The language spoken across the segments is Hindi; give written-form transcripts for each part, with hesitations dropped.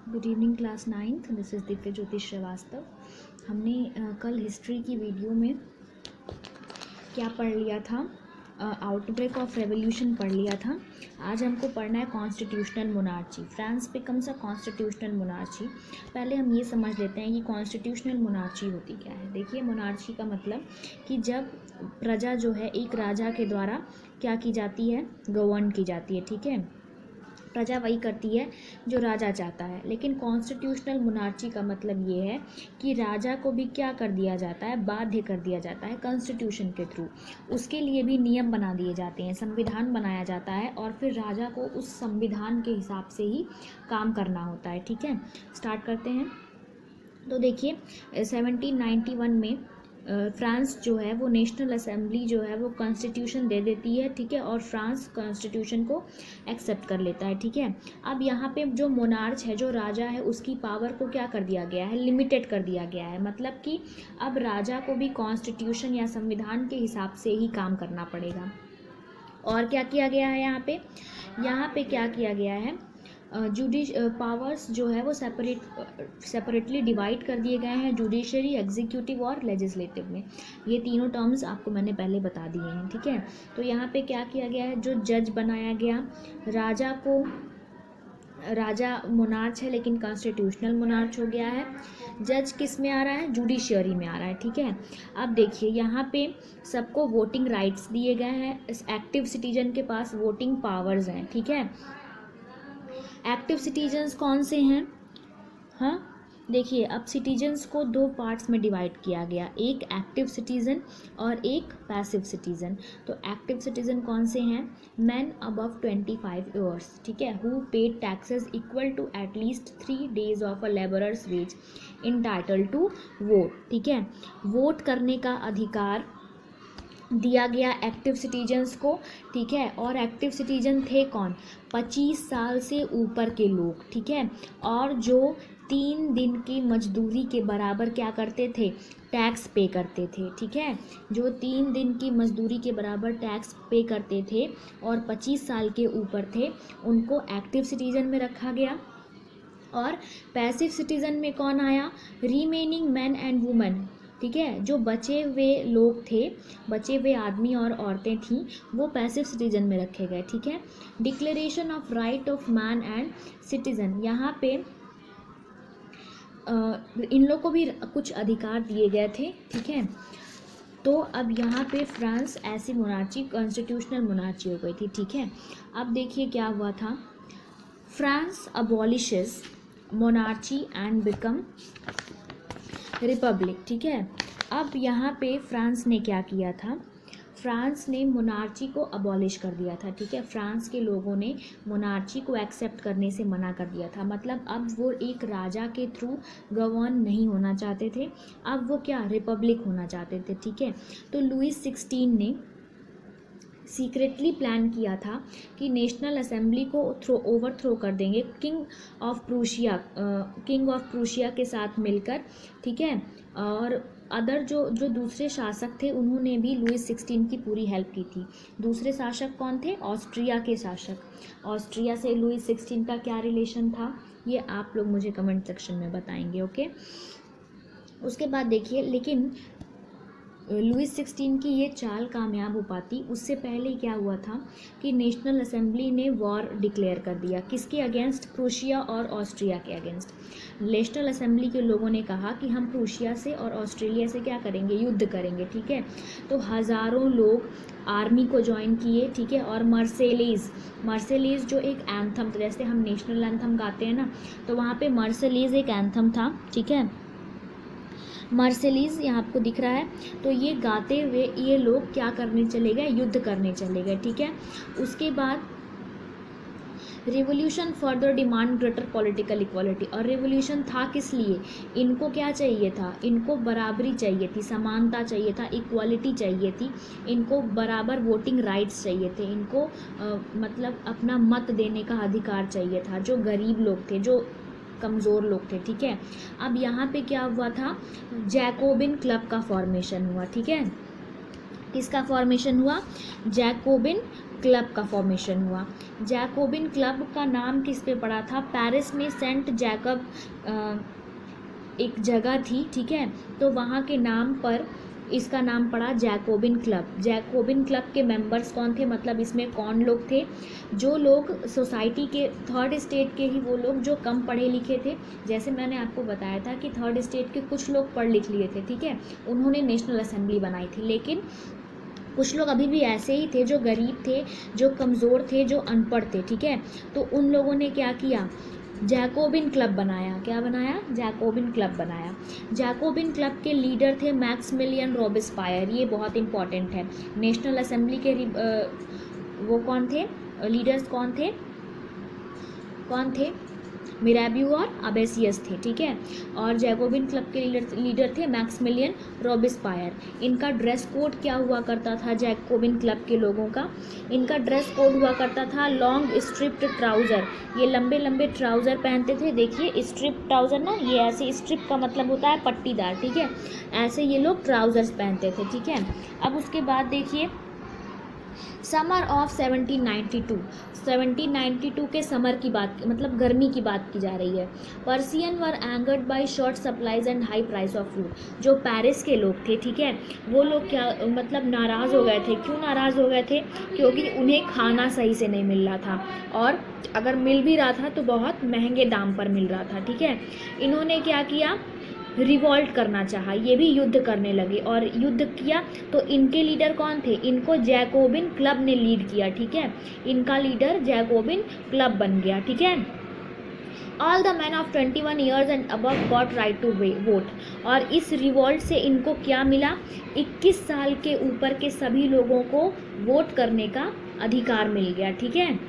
Good evening class 9th। This is Divya ज्योति श्रीवास्तव। हमने कल हिस्ट्री की वीडियो में क्या पढ़ लिया था, आउटब्रेक ऑफ रेवोल्यूशन पढ़ लिया था। आज हमको पढ़ना है constitutional monarchy. France becomes a constitutional monarchy. पहले हम ये समझ लेते हैं कि कॉन्स्टिट्यूशनल मोनार्ची होती क्या है। देखिए, मोनार्ची का मतलब कि जब प्रजा जो है एक राजा के द्वारा क्या की जाती है, गवर्न की जाती है। ठीक है, प्रजा वही करती है जो राजा चाहता है। लेकिन कॉन्स्टिट्यूशनल मोनार्ची का मतलब ये है कि राजा को भी क्या कर दिया जाता है, बाध्य कर दिया जाता है कॉन्स्टिट्यूशन के थ्रू। उसके लिए भी नियम बना दिए जाते हैं, संविधान बनाया जाता है और फिर राजा को उस संविधान के हिसाब से ही काम करना होता है। ठीक है, स्टार्ट करते हैं। तो देखिए 1791 में फ्रांस जो है वो नेशनल असेंबली जो है वो कॉन्स्टिट्यूशन दे देती है। ठीक है, और फ्रांस कॉन्स्टिट्यूशन को एक्सेप्ट कर लेता है। ठीक है, अब यहाँ पे जो मोनार्च है, जो राजा है, उसकी पावर को क्या कर दिया गया है, लिमिटेड कर दिया गया है। मतलब कि अब राजा को भी कॉन्स्टिट्यूशन या संविधान के हिसाब से ही काम करना पड़ेगा। और क्या किया गया है यहाँ पे क्या किया गया है, पावर्स जो है वो सेपरेटली डिवाइड कर दिए गए हैं, जुडिशरी, एग्जीक्यूटिव और लेजिस्लेटिव में। ये तीनों टर्म्स आपको मैंने पहले बता दिए हैं। ठीक है, तो यहाँ पे क्या किया गया है, जो जज बनाया गया, राजा मोनार्च है लेकिन कॉन्स्टिट्यूशनल मोनार्च हो गया है। जज किस में आ रहा है, जुडिशरी में आ रहा है। ठीक है, अब देखिए यहाँ पे सबको वोटिंग राइट्स दिए गए हैं। एक्टिव सिटीजन के पास वोटिंग पावर्स हैं। ठीक है, एक्टिव सिटीजन्स कौन से हैं, हाँ देखिए, अब सिटीजन्स को दो पार्ट्स में डिवाइड किया गया, एक एक्टिव सिटीजन और एक पैसिव सिटीजन। तो एक्टिव सिटीजन कौन से हैं, मैन अबव 25 ईयर्स। ठीक है, who paid taxes equal to at least 3 days of a labourers wage entitle to vote. ठीक है, वोट करने का अधिकार दिया गया एक्टिव सिटीजन्स को। ठीक है, और एक्टिव सिटीजन थे कौन, 25 साल से ऊपर के लोग। ठीक है, और जो 3 दिन की मजदूरी के बराबर क्या करते थे, टैक्स पे करते थे। ठीक है, जो 3 दिन की मजदूरी के बराबर टैक्स पे करते थे और 25 साल के ऊपर थे, उनको एक्टिव सिटीजन में रखा गया। और पैसिव सिटीजन में कौन आया, रिमेनिंग मैन एंड वुमेन। ठीक है, जो बचे हुए लोग थे, बचे हुए आदमी और औरतें थीं, वो पैसिव सिटीजन में रखे गए। ठीक है, declaration of right of man and citizen, यहाँ पे इन लोग को भी कुछ अधिकार दिए गए थे। ठीक है, तो अब यहाँ पे फ्रांस ऐसी मोनार्ची, कॉन्स्टिट्यूशनल मोनार्ची हो गई थी। ठीक है, अब देखिए क्या हुआ था, France अबॉलिशेस monarchy and become Republic. ठीक है, अब यहाँ पे फ्रांस ने क्या किया था, फ्रांस ने मोनार्ची को अबॉलिश कर दिया था। ठीक है, फ्रांस के लोगों ने मोनार्ची को एक्सेप्ट करने से मना कर दिया था। मतलब अब वो एक राजा के थ्रू गवर्न नहीं होना चाहते थे, अब वो क्या, रिपब्लिक होना चाहते थे। ठीक है, तो लुईस 16 ने सीक्रेटली प्लान किया था कि नेशनल असेंबली को ओवरथ्रो कर देंगे किंग ऑफ प्रूशिया के साथ मिलकर। ठीक है, और अदर जो दूसरे शासक थे, उन्होंने भी लुईस 16 की पूरी हेल्प की थी। दूसरे शासक कौन थे, ऑस्ट्रिया के शासक। ऑस्ट्रिया से लुईस 16 का क्या रिलेशन था, ये आप लोग मुझे कमेंट सेक्शन में बताएंगे। ओके, उसके बाद देखिए, लेकिन लुईस 16 की ये चाल कामयाब हो पाती, उससे पहले क्या हुआ था कि नेशनल असेंबली ने वॉर डिक्लेयर कर दिया। किसके अगेंस्ट, प्रूशिया और ऑस्ट्रिया के अगेंस्ट। नेशनल असेंबली के लोगों ने कहा कि हम प्रूशिया से और ऑस्ट्रेलिया से क्या करेंगे, युद्ध करेंगे। ठीक है, तो हज़ारों लोग आर्मी को ज्वाइन किए। ठीक है, और मर्सेलीज जो एक एंथम था, जैसे हम नेशनल एंथम गाते हैं ना, तो वहाँ पे मर्सेलीज एक एंथम था। ठीक है, मर्सेलीज यहाँ आपको दिख रहा है, तो ये गाते हुए ये लोग क्या करने चले गए, युद्ध करने चले गए। ठीक है, उसके बाद revolution further demand greater political equality. और रिवोल्यूशन था किस लिए, इनको क्या चाहिए था, इनको बराबरी चाहिए थी, समानता चाहिए था, इक्वालिटी चाहिए थी, इनको बराबर वोटिंग राइट्स चाहिए थे, इनको मतलब अपना मत देने का अधिकार चाहिए था, जो गरीब लोग थे, जो कमज़ोर लोग थे। ठीक है, अब यहाँ पे क्या हुआ था, जैकोबिन क्लब का फॉर्मेशन हुआ। ठीक है, किसका फॉर्मेशन हुआ? जैकोबिन क्लब का फॉर्मेशन हुआ। जैकोबिन क्लब का नाम किस पे पड़ा था? पेरिस में सेंट जैकब एक जगह थी, ठीक है, तो वहाँ के नाम पर इसका नाम पड़ा जैकोबिन क्लब। जैकोबिन क्लब के मेंबर्स कौन थे, मतलब इसमें कौन लोग थे? जो लोग सोसाइटी के थर्ड स्टेट के ही वो लोग जो कम पढ़े लिखे थे, जैसे मैंने आपको बताया था कि थर्ड स्टेट के कुछ लोग पढ़ लिख लिए थे, ठीक है, उन्होंने नेशनल असेंबली बनाई थी, लेकिन कुछ लोग अभी भी ऐसे ही थे जो गरीब थे, जो कमज़ोर थे, जो अनपढ़ थे, ठीक है, तो उन लोगों ने क्या किया? जैकोबिन क्लब बनाया। क्या बनाया? जैकोबिन क्लब बनाया। जैकोबिन क्लब के लीडर थे मैक्सिमिलियन रॉबिस्पायर, ये बहुत इंपॉर्टेंट है। नेशनल असेंबली के वो कौन थे? लीडर्स कौन थे? मिराबियो और अबेसियस थे, ठीक है, और जैकोबिन क्लब के लीडर थे मैक्सिमिलियन रॉबिस्पायर। इनका ड्रेस कोड क्या हुआ करता था जैकोबिन क्लब के लोगों का? इनका ड्रेस कोड हुआ करता था लॉन्ग स्ट्रिप्ड ट्राउज़र, ये लंबे लंबे ट्राउज़र पहनते थे। देखिए स्ट्रिप ट्राउज़र ना, ये ऐसे स्ट्रिप का मतलब होता है पट्टीदार, ठीक है, ऐसे ये लोग ट्राउज़र्स पहनते थे, ठीक है। अब उसके बाद देखिए समर ऑफ 1792 के समर की बात, मतलब गर्मी की बात की जा रही है। Parisians were angered by short supplies and high price of food. जो पेरिस के लोग थे, ठीक है, वो लोग क्या मतलब नाराज़ हो गए थे। क्यों नाराज़ हो गए थे? क्योंकि उन्हें खाना सही से नहीं मिल रहा था, और अगर मिल भी रहा था तो बहुत महंगे दाम पर मिल रहा था, ठीक है। इन्होंने क्या किया? रिवॉल्ट करना चाहा, ये भी युद्ध करने लगे, और युद्ध किया तो इनके लीडर कौन थे? इनको जैकोबिन क्लब ने लीड किया, ठीक है, इनका लीडर जैकोबिन क्लब बन गया, ठीक है। All the man of 21 years and above got right to vote, और इस रिवॉल्ट से इनको क्या मिला? 21 साल के ऊपर के सभी लोगों को वोट करने का अधिकार मिल गया, ठीक है।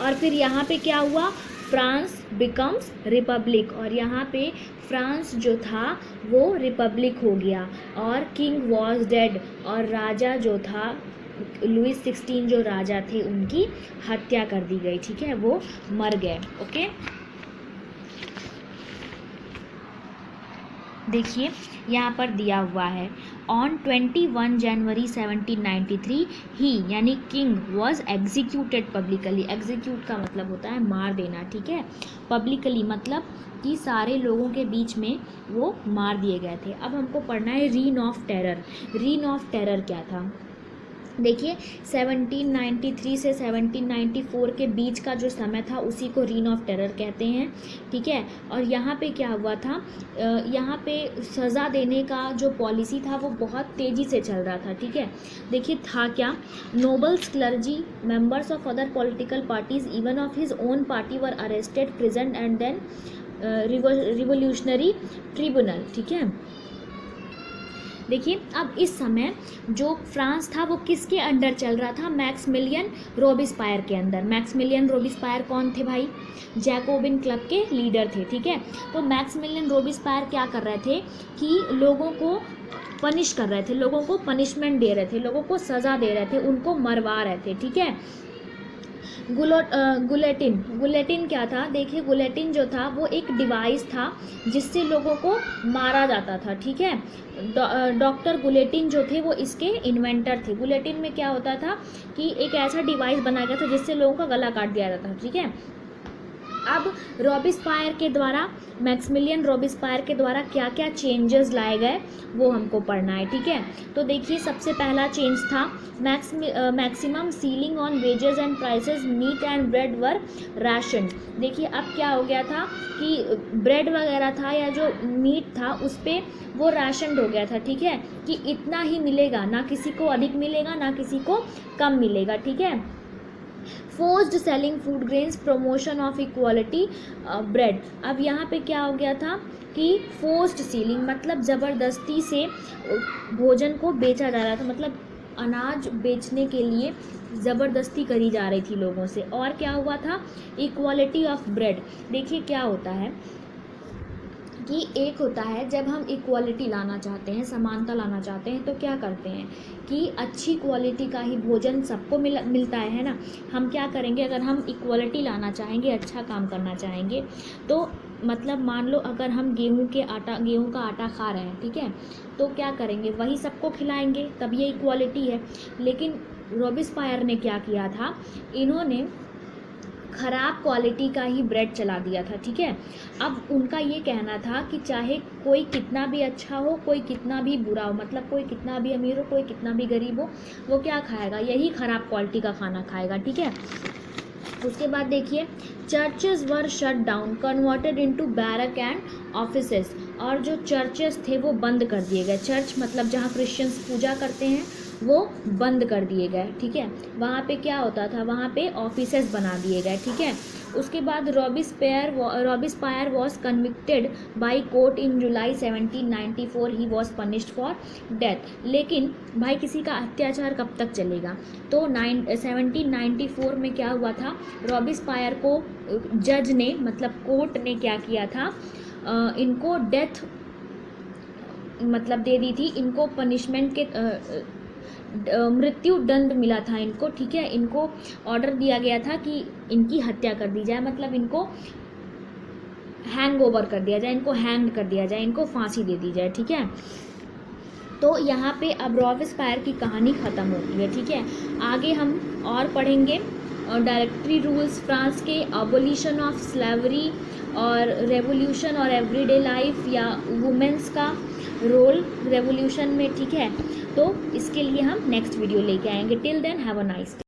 और फिर यहाँ पे क्या हुआ? फ्रांस बिकम्स रिपब्लिक, और यहाँ पे फ्रांस जो था वो रिपब्लिक हो गया, और किंग वॉज डेड, और राजा जो था लुइस 16 जो राजा थे उनकी हत्या कर दी गई, ठीक है, वो मर गए। ओके, देखिए यहाँ पर दिया हुआ है ऑन 21 जनवरी 1793 ही यानी king was executed publicly. Execute का मतलब होता है मार देना, ठीक है, पब्लिकली मतलब कि सारे लोगों के बीच में वो मार दिए गए थे। अब हमको पढ़ना है reign of terror. Reign of terror क्या था? देखिए 1793 से 1794 के बीच का जो समय था उसी को रीन ऑफ टेरर कहते हैं, ठीक है। और यहाँ पे क्या हुआ था? यहाँ पे सज़ा देने का जो पॉलिसी था वो बहुत तेज़ी से चल रहा था, ठीक है। देखिए था क्या? Nobles, clergy, members of other political parties, even of his own party were arrested, prison and then revolutionary tribunal, ठीक है। देखिए अब इस समय जो फ्रांस था वो किसके अंडर चल रहा था? मैक्सिमिलियन रॉबिस्पायर के अंदर। मैक्सिमिलियन रॉबिस्पायर कौन थे भाई? जैकोबिन क्लब के लीडर थे, ठीक है। तो मैक्सिमिलियन रॉबिस्पायर क्या कर रहे थे कि लोगों को पनिश कर रहे थे, लोगों को पनिशमेंट दे रहे थे, लोगों को सज़ा दे रहे थे, उनको मरवा रहे थे, ठीक है। गुलेटिन क्या था? देखिए गुलेटिन जो था वो एक डिवाइस था जिससे लोगों को मारा जाता था, ठीक है। डॉक्टर गुलेटिन जो थे वो इसके इन्वेंटर थे। गुलेटिन में क्या होता था कि एक ऐसा डिवाइस बनाया गया था जिससे लोगों का गला काट दिया जाता था, ठीक है। अब रॉबिस्पायर के द्वारा, मैक्सिमिलियन रॉबिस्पायर के द्वारा क्या क्या चेंजेस लाए गए वो हमको पढ़ना है, ठीक है। तो देखिए सबसे पहला चेंज था maximum ceiling on wages and prices, meat and bread were ration. देखिए अब क्या हो गया था कि ब्रेड वगैरह था या जो मीट था उस पर वो राशन हो गया था, ठीक है, कि इतना ही मिलेगा, ना किसी को अधिक मिलेगा ना किसी को कम मिलेगा, ठीक है। Forced selling food grains, promotion of equality bread. अब यहाँ पे क्या हो गया था कि फोर्स्ड सीलिंग मतलब ज़बरदस्ती से भोजन को बेचा जा रहा था, मतलब अनाज बेचने के लिए ज़बरदस्ती करी जा रही थी लोगों से। और क्या हुआ था? Equality of bread. देखिए क्या होता है कि एक होता है जब हम इक्वालिटी लाना चाहते हैं, समानता लाना चाहते हैं, तो क्या करते हैं कि अच्छी क्वालिटी का ही भोजन सबको मिलता है ना। हम क्या करेंगे, अगर हम इक्वालिटी लाना चाहेंगे, अच्छा काम करना चाहेंगे, तो मतलब मान लो अगर हम गेहूं का आटा खा रहे हैं, ठीक है, तो क्या करेंगे, वही सबको खिलाएंगे, तब ये इक्वालिटी है। लेकिन रॉबिस्पायर ने क्या किया था, इन्होंने ख़राब क्वालिटी का ही ब्रेड चला दिया था, ठीक है। अब उनका ये कहना था कि चाहे कोई कितना भी अच्छा हो, कोई कितना भी बुरा हो, मतलब कोई कितना भी अमीर हो, कोई कितना भी गरीब हो, वो क्या खाएगा, यही ख़राब क्वालिटी का खाना खाएगा, ठीक है। उसके बाद देखिए, churches were shut down, converted into barrack and offices, और जो चर्चेस थे वो बंद कर दिए गए। चर्च मतलब जहाँ क्रिश्चियंस पूजा करते हैं वो बंद कर दिए गए, ठीक है। वहाँ पे क्या होता था, वहाँ पे ऑफिसेस बना दिए गए, ठीक है। उसके बाद Robespierre was convicted by court in July 1794, he was punished for death. लेकिन भाई किसी का अत्याचार कब तक चलेगा, तो 1794 में क्या हुआ था, रॉबिस्पायर को जज ने मतलब कोर्ट ने क्या किया था, इनको डेथ मतलब दे दी थी, इनको पनिशमेंट के मृत्यु दंड मिला था इनको, ठीक है। इनको ऑर्डर दिया गया था कि इनकी हत्या कर दी जाए, मतलब इनको हैंग ओवर कर दिया जाए, इनको हैंग कर दिया जाए, इनको फांसी दे दी जाए, ठीक है। तो यहाँ पे अब रॉबिस्पायर की कहानी ख़त्म होती है, ठीक है। आगे हम और पढ़ेंगे डायरेक्टरी रूल्स, फ्रांस के अबोलिशन ऑफ स्लेवरी और रेवोल्यूशन और एवरीडे लाइफ, या वुमेन्स का रोल रेवोल्यूशन में, ठीक है। तो इसके लिए हम नेक्स्ट वीडियो लेके आएंगे। Till then have a nice day.